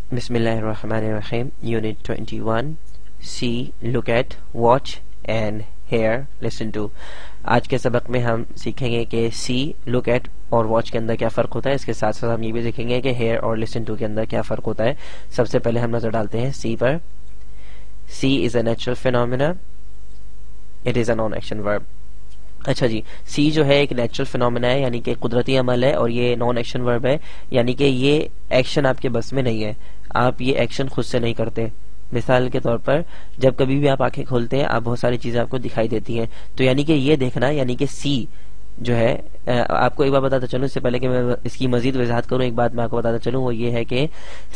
Bismillahirrahmanirrahim. Unit 21. See, look at, watch and hear, listen to. आज के सबक में हम सीखेंगे कि सी, लुक एट और वॉच के अंदर क्या फ़र्क होता है। इसके साथ साथ हम ये भी सीखेंगे कि हेयर और लिसन टू के अंदर क्या फ़र्क होता है। सबसे पहले हम नज़र डालते हैं सी पर। See is a natural phenomena, it is a non action verb. अच्छा जी, सी जो है एक नेचुरल फिनोमिना है, यानी कि कुदरती अमल है, और ये नॉन एक्शन वर्ब है, यानी कि ये एक्शन आपके बस में नहीं है, आप ये एक्शन खुद से नहीं करते। मिसाल के तौर पर जब कभी भी आप आंखें खोलते हैं, आप बहुत सारी चीजें आपको दिखाई देती हैं, तो यानी कि ये देखना, यानी कि सी जो है, आपको एक बार बताता चलूं, इससे पहले कि मैं इसकी मजीद वजाहत करूं, एक बात मैं आपको बताता चलूं, वो ये है कि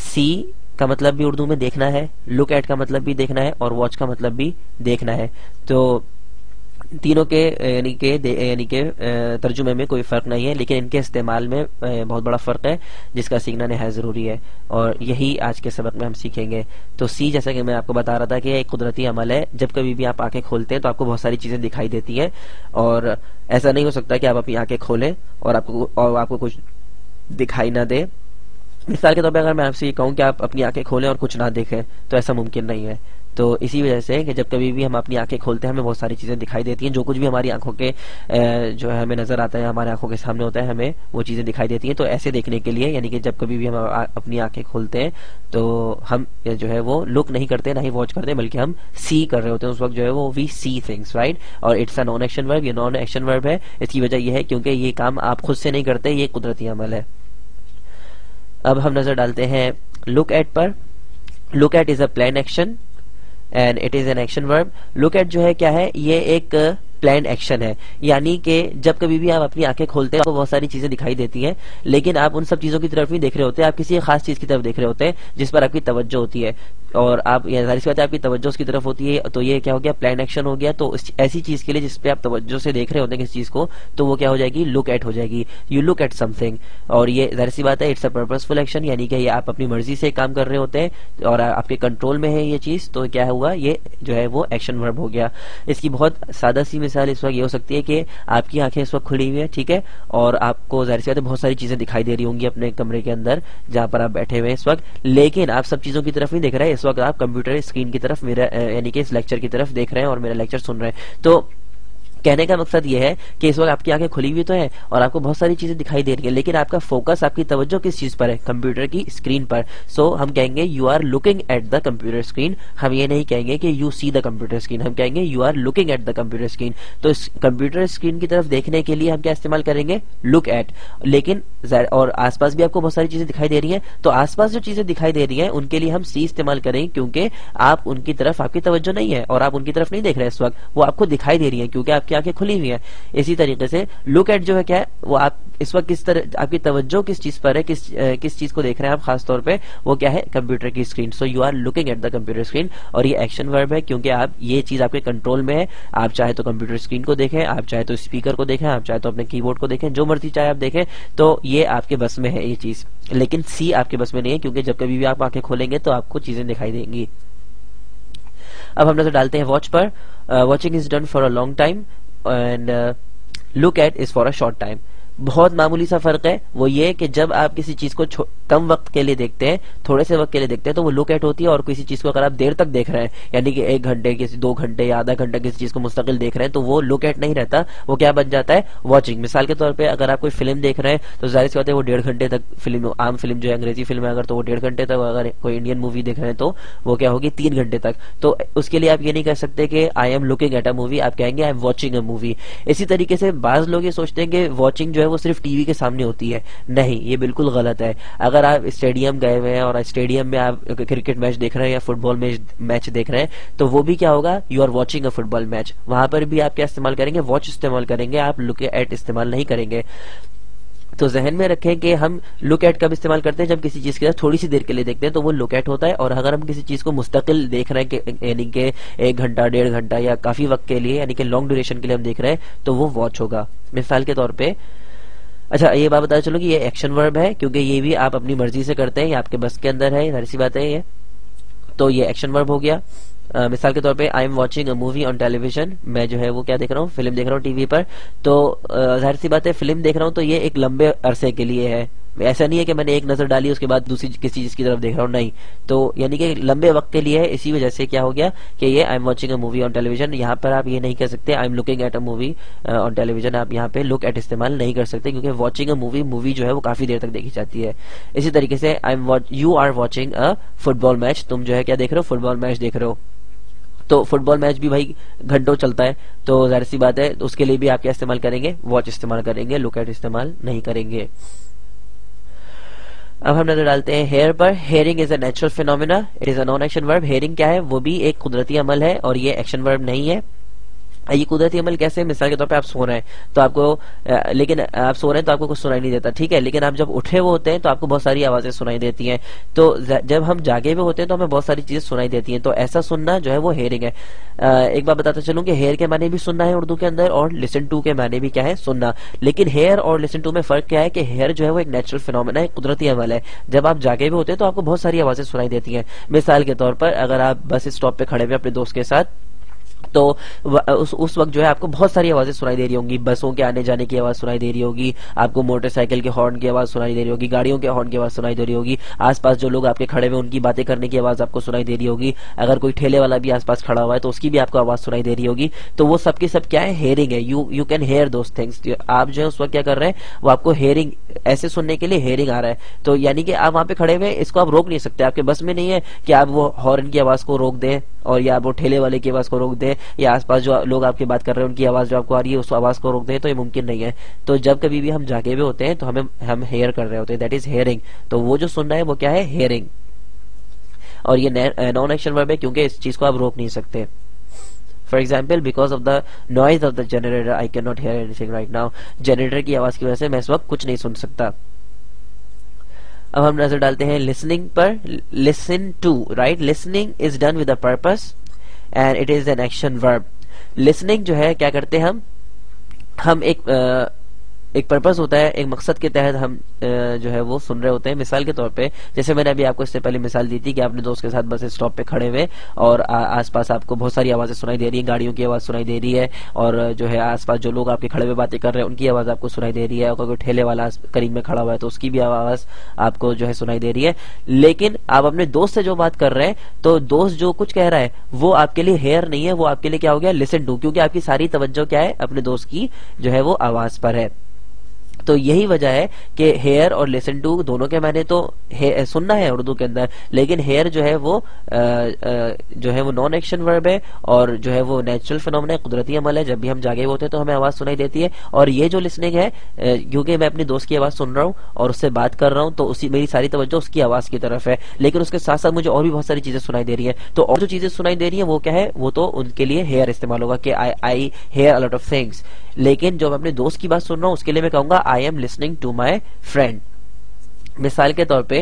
सी का मतलब भी उर्दू में देखना है, लुक एट का मतलब भी देखना है, और वॉच का मतलब भी देखना है। तो तीनों के यानी के तर्जुमे में कोई फर्क नहीं है, लेकिन इनके इस्तेमाल में बहुत बड़ा फर्क है, जिसका सीखना नहायत जरूरी है, और यही आज के सबक में हम सीखेंगे। तो सी, जैसा कि मैं आपको बता रहा था, कि एक कुदरती अमल है। जब कभी भी आप आंखें खोलते हैं तो आपको बहुत सारी चीजें दिखाई देती हैं, और ऐसा नहीं हो सकता कि आप अपनी आंखें खोलें और आपको कुछ दिखाई ना दे। मिसाल के तौर पर अगर मैं आपसे ये कहूँ कि आप अपनी आंखें खोलें और कुछ ना देखें, तो ऐसा मुमकिन नहीं है। तो इसी वजह से कि जब कभी भी हम अपनी आंखें खोलते हैं, हमें बहुत सारी चीजें दिखाई देती हैं, जो कुछ भी हमारी आंखों के जो है हमें नजर आता है, हमारे आंखों के सामने होता है, हमें वो चीजें दिखाई देती हैं। तो ऐसे देखने के लिए, यानी कि जब कभी भी हम अपनी आंखें खोलते हैं, तो हम जो है वो लुक नहीं करते, ना ही वॉच करते, बल्कि हम सी कर रहे होते हैं। उस वक्त जो है वो वी सी थिंग्स, राइट। और it's a non action verb, ये नॉन एक्शन वर्ब है। इसकी वजह यह है क्योंकि ये काम आप खुद से नहीं करते, ये कुदरती अमल है। अब हम नजर डालते हैं लुक एट पर। Look at is a plan action and it is an action verb. Look at जो है क्या है, ये एक प्लान एक्शन है, यानी कि जब कभी भी आप अपनी आंखें खोलते हैं, आपको बहुत सारी चीजें दिखाई देती हैं, लेकिन आप उन सब चीजों की तरफ नहीं देख रहे होते, आप किसी एक खास चीज की तरफ देख रहे होते हैं जिस पर आपकी तवज्जो होती है, और आप जाहिर सी बात है आपकी तवज्जो उसकी तरफ होती है, तो ये क्या हो गया, प्लान एक्शन हो गया। तो ऐसी चीज के लिए जिसपे आप तवज्जो से देख रहे होते हैं किसी चीज को, तो वो क्या हो जाएगी, लुक एट हो जाएगी। यू लुक एट समथिंग, और ये जाहिर सी बात है इट्स अ पर्पसफुल एक्शन, यानी कि ये आप अपनी मर्जी से काम कर रहे होते हैं और आपके कंट्रोल में है ये चीज, तो क्या हुआ, ये जो है वो एक्शन वर्ब हो गया। इसकी बहुत सादा सी मिसाल इस वक्त ये हो सकती है कि आपकी आंखें इस वक्त खुली हुई है, ठीक है, और आपको जाहिर सी बात है बहुत सारी चीजें दिखाई दे रही होंगी अपने कमरे के अंदर जहां पर आप बैठे हुए हैं इस वक्त, लेकिन आप सब चीजों की तरफ नहीं देख रहे हैं। इस वक्त आप कंप्यूटर स्क्रीन की तरफ, मेरा यानी कि इस लेक्चर की तरफ देख रहे हैं और मेरा लेक्चर सुन रहे हैं। तो कहने का मकसद यह है कि इस वक्त आपकी आंखें खुली हुई तो है और आपको बहुत सारी चीजें दिखाई दे रही है, लेकिन आपका फोकस, आपकी तवज्जो किस चीज पर है, कंप्यूटर की स्क्रीन पर। सो हम कहेंगे you are looking at the computer screen. हम ये नहीं कहेंगे कि you see the computer screen, हम कहेंगे you are looking at the computer screen. तो इस कंप्यूटर स्क्रीन की तरफ देखने के लिए हम क्या इस्तेमाल करेंगे, लुक एट। लेकिन और आसपास भी आपको बहुत सारी चीजें दिखाई दे रही है, तो आसपास जो चीजें दिखाई दे रही है उनके लिए हम सी इस्तेमाल करेंगे, क्योंकि आप उनकी तरफ, आपकी तवज्जो नहीं है और आप उनकी तरफ नहीं देख रहे इस वक्त, वो आपको दिखाई दे रही है क्योंकि आपकी आंखें खुली हुई है। इसी तरीके से लुक एट जो है क्या है, वो आप इस वक्त किस तरह, आपकी तवज्जो किस चीज पर है, किस चीज को देख रहे हैं आप खास तौर पे, वो क्या है, कंप्यूटर की screen. So you are looking at the computer screen, और ये एक्शन वर्ब है क्योंकि आप, ये चीज आपके कंट्रोल में है। आप चाहे तो कंप्यूटर स्क्रीन को देखें, आप चाहे तो स्पीकर को देखें, आप चाहे तो अपने कीबोर्ड को देखें, जो मर्जी चाहे आप देखें, तो ये आपके बस में है ये चीज। लेकिन सी आपके बस में नहीं है, क्योंकि जब कभी भी आप आंखें खोलेंगे तो आपको चीजें दिखाई देंगी। अब हम नजर डालते हैं वॉच पर। Watching is done for a long time and look at is for a short time. बहुत मामूली सा फर्क है, वो ये कि जब आप किसी चीज को कम वक्त के लिए देखते हैं, थोड़े से वक्त के लिए देखते हैं, तो वो लुक एट होती है, और किसी चीज को अगर आप देर तक देख रहे हैं, यानी कि 1 घंटे, किसी 2 घंटे या आधा घंटा किसी चीज को मुस्तकिल देख रहे हैं, तो वो लुक एट नहीं रहता, वो क्या बन जाता है, वॉचिंग। मिसाल के तौर पर अगर आप कोई फिल्म देख रहे हैं, तो जाहिर सी बात है वो 1.5 घंटे तक फिल्म, आम फिल्म जो है अंग्रेजी फिल्म है अगर, तो वो 1.5 घंटे तक, अगर कोई इंडियन मूवी देख रहे हैं तो वो क्या होगी, 3 घंटे तक। तो उसके लिए आप ये नहीं कह सकते कि I am looking at a movie, आप कहेंगे I am watching a movie. इसी तरीके से बाज लोग ये सोचते हैं कि वॉचिंग जो है वो सिर्फ टीवी के सामने होती है। नहीं, ये बिल्कुल गलत है। अगर आप स्टेडियम गए हुए हैं और स्टेडियम में आप क्रिकेट मैच देख रहे हैं या फुटबॉल मैच देख रहे हैं, तो वो भी क्या होगा, you are watching a football match. वहां पर भी आप क्या इस्तेमाल करेंगे, वॉच इस्तेमाल करेंगे, आप लुक एट इस्तेमाल नहीं करेंगे। तो जहन में रखें कि हम लुक एट कब इस्तेमाल करते हैं, जब किसी चीज की तरफ थोड़ी सी देर के लिए देखते हैं तो वो लुक एट होता है, और अगर हम किसी चीज को मुस्तकिल देख रहे हैं, यानी कि 1 घंटा, 1.5 घंटा या काफी वक्त के लिए, यानी कि लॉन्ग ड्यूरेशन के लिए हम देख रहे हैं, तो वो वॉच होगा। मिसाल के तौर पर, अच्छा ये बात बताया चलो कि ये एक्शन वर्ब है, क्योंकि ये भी आप अपनी मर्जी से करते हैं, ये आपके बस के अंदर है, जाहिर सी बात है ये, तो ये एक्शन वर्ब हो गया। मिसाल के तौर पे I am watching a movie on television, मैं जो है वो क्या देख रहा हूँ, फिल्म देख रहा हूँ टीवी पर। तो जाहिर सी बात है फिल्म देख रहा हूँ तो ये एक लंबे अरसे के लिए है, ऐसा नहीं है कि मैंने एक नजर डाली उसके बाद दूसरी किसी चीज की तरफ देख रहा हूँ, नहीं। तो यानी कि लंबे वक्त के लिए है, इसी वजह से क्या हो गया कि ये I am watching a movie on television. यहाँ पर आप ये नहीं कह सकते I am looking at a movie on television, आप यहाँ पे लुक एट इस्तेमाल नहीं कर सकते, क्योंकि वॉचिंग अ मूवी जो है वो काफी देर तक देखी जाती है। इसी तरीके से you are watching a football match, तुम जो है क्या देख रहे हो, फुटबॉल मैच देख रहे हो। तो फुटबॉल मैच भी भाई घंटों चलता है, तो जाहिर सी बात है उसके लिए भी आप क्या इस्तेमाल करेंगे, वॉच इस्तेमाल करेंगे, लुक एट इस्तेमाल नहीं करेंगे। अब हम नजर डालते हैं हेयर पर। Hearing is a natural phenomena, it is a non action verb. Hearing क्या है, वो भी एक कुदरती अमल है और ये एक्शन वर्ब नहीं है। ये कुदरती अमल कैसे, मिसाल के तौर पे आप सो रहे हैं तो आपको लेकिन आप सो रहे हैं तो आपको कुछ सुनाई नहीं देता, ठीक है, लेकिन आप जब उठे हुए होते हैं तो आपको बहुत सारी आवाजें सुनाई देती हैं। तो जब हम जागे हुए होते हैं तो हमें बहुत सारी चीजें सुनाई देती हैं, तो ऐसा सुनना जो है वो हेयरिंग है। एक बात बताता चलूं कि हेयर के माने भी सुनना है उर्दू के अंदर, और लिसन टू के माने भी क्या है, सुनना। लेकिन हेयर और लिसन टू में फर्क क्या है कि हेयर जो है वो एक नेचुरल फिनोमेना है, कुदरती अमल है। जब आप जागे हुए होते हैं तो आपको बहुत सारी आवाजें सुनाई देती हैं। मिसाल के तौर पर अगर आप बस स्टॉप पे खड़े हुए अपने दोस्त के साथ, तो उस वक्त जो है आपको बहुत सारी आवाजें सुनाई दे रही होंगी, बसों के आने जाने की आवाज सुनाई दे रही होगी, आपको मोटरसाइकिल के हॉर्न की आवाज सुनाई दे रही होगी, गाड़ियों के हॉर्न की आवाज सुनाई दे रही होगी, आसपास जो लोग आपके खड़े हुए उनकी बातें करने की आवाज आपको सुनाई दे रही होगी, अगर कोई ठेले वाला भी आसपास खड़ा हुआ है तो उसकी भी आपको आवाज सुनाई दे रही होगी। तो वो सब की सब क्या है, हेयरिंग है। You can hear those things. आप जो है उस वक्त क्या कर रहे हैं, वो आपको हेयरिंग, ऐसे सुनने के लिए हेयरिंग आ रहा है। तो यानी कि आप वहां पे खड़े हुए, इसको आप रोक नहीं सकते, आपके बस में नहीं है कि आप वो हॉर्न की आवाज को रोक दें और या वो ठेले वाले की आवाज को रोक दें, या आसपास जो लोग आपकी बात कर रहे हैं उनकी आवाज जो आपको आ रही है उस आवाज को रोक दें, तो ये मुमकिन नहीं है। तो जब कभी भी हम जागे हुए होते हैं तो हम हेयर कर रहे होते हैं, दैट इज हेयरिंग। तो वो जो सुनना है वो क्या है, हेयरिंग। और ये नॉन एक्शन वर्ब है क्योंकि इस चीज को आप रोक नहीं सकते। For example, because of the noise of the generator I can not hear anything right now. Generator की आवाज की वजह से मैं इस वक्त कुछ नहीं सुन सकता। अब हम नजर डालते हैं लिसनिंग पर। Listen to, right, listening is done with a purpose and it is an action verb. Listening जो है क्या करते हैं हम एक पर्पस होता है, एक मकसद के तहत हम जो है वो सुन रहे होते हैं। मिसाल के तौर पे जैसे मैंने अभी आपको इससे पहले मिसाल दी थी कि आपने दोस्त के साथ बस स्टॉप पे खड़े हुए और आसपास आपको बहुत सारी आवाजें सुनाई दे रही हैं, गाड़ियों की आवाज सुनाई दे रही है, और जो है आसपास जो लोग आपके खड़े हुए बातें कर रहे हैं उनकी आवाज आपको सुनाई दे रही है, और कोई ठेले वाला करीब में खड़ा हुआ है तो उसकी भी आवाज आपको जो है सुनाई दे रही है। लेकिन आप अपने दोस्त से जो बात कर रहे हैं, तो दोस्त जो कुछ कह रहा है वो आपके लिए हेयर नहीं है, वो आपके लिए क्या हो गया, लिसन टू, क्योंकि आपकी सारी तवज्जो क्या है, अपने दोस्त की जो है वो आवाज पर है। तो यही वजह है कि हेयर और लिसन टू दोनों के माने तो सुनना है उर्दू के अंदर, लेकिन हेयर जो है वो नॉन एक्शन वर्ब है और जो है वो नेचुरल फिनोमेना है, कुदरती अमल है। जब भी हम जागे होते हैं तो हमें आवाज सुनाई देती है। और ये जो लिसनिंग है, क्योंकि मैं अपनी दोस्त की आवाज सुन रहा हूँ और उससे बात कर रहा हूँ, तो मेरी सारी तवज्जो उसकी आवाज की तरफ है, लेकिन उसके साथ साथ मुझे और भी बहुत सारी चीजें सुनाई दे रही है। तो और जो चीजें सुनाई दे रही है वो क्या है, वो तो उनके लिए हेयर इस्तेमाल होगा कि I hear a lot of things. लेकिन जब मैं अपने दोस्त की बात सुन रहा हूं उसके लिए मैं कहूंगा I am listening to my friend. मिसाल के तौर पे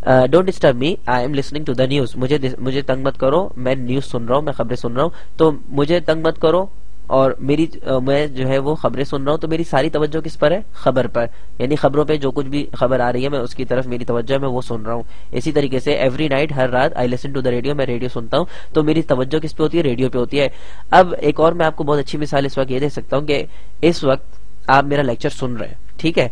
don't disturb me, I am listening to the news. मुझे तंग मत करो, मैं न्यूज सुन रहा हूं, मैं खबरें सुन रहा हूं, तो मुझे तंग मत करो और मैं जो है वो खबरें सुन रहा हूं, तो मेरी सारी तवज्जो किस पर है, खबर पर, यानी खबरों पे जो कुछ भी खबर आ रही है मैं उसकी तरफ मेरी तवज्जो है, मैं वो सुन रहा हूं। इसी तरीके से एवरी नाइट, हर रात, I listen to the radio, मैं रेडियो सुनता हूं, तो मेरी तवज्जो किस पे होती है, रेडियो पे होती है। अब एक और मैं आपको बहुत अच्छी मिसाल इस वक्त ये दे सकता हूँ कि इस वक्त आप मेरा लेक्चर सुन रहे हैं, ठीक है,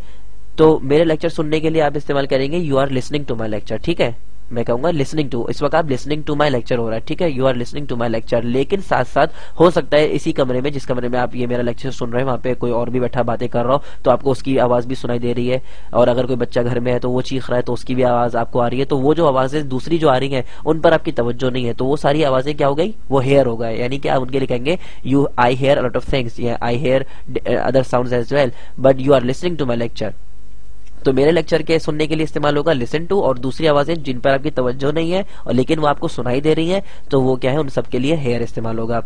तो मेरे लेक्चर सुनने के लिए आप इस्तेमाल करेंगे you are listening to my lecture, ठीक है, मैं कहूंगा लिसनिंग टू, इस वक्त आप लिसनिंग टू माई लेक्चर हो रहा है, ठीक है, you are listening to my lecture. लेकिन साथ साथ हो सकता है इसी कमरे में, जिस कमरे में आप ये मेरा लेक्चर सुन रहे हैं, वहां पे कोई और भी बैठा बातें कर रहा हो, तो आपको उसकी आवाज भी सुनाई दे रही है, और अगर कोई बच्चा घर में है तो वो चीख रहा है तो उसकी भी आवाज आपको आ रही है। तो वो जो आवाजें दूसरी जो आ रही है उन पर आपकी तवज्जो नहीं है, तो वो सारी आवाजें क्या हो गई, वो हेयर हो गए, यानी कि आप उनके लिए कहेंगे you I hear a lot of things, I hear other sounds as well, but you are listening to my lecture. तो मेरे लेक्चर के सुनने के लिए इस्तेमाल होगा लिसन टू, और दूसरी आवाजें जिन पर आपकी तवज्जो नहीं है और लेकिन वो आपको सुनाई दे रही हैं, तो वो क्या है, उन सब के लिए हेयर इस्तेमाल होगा।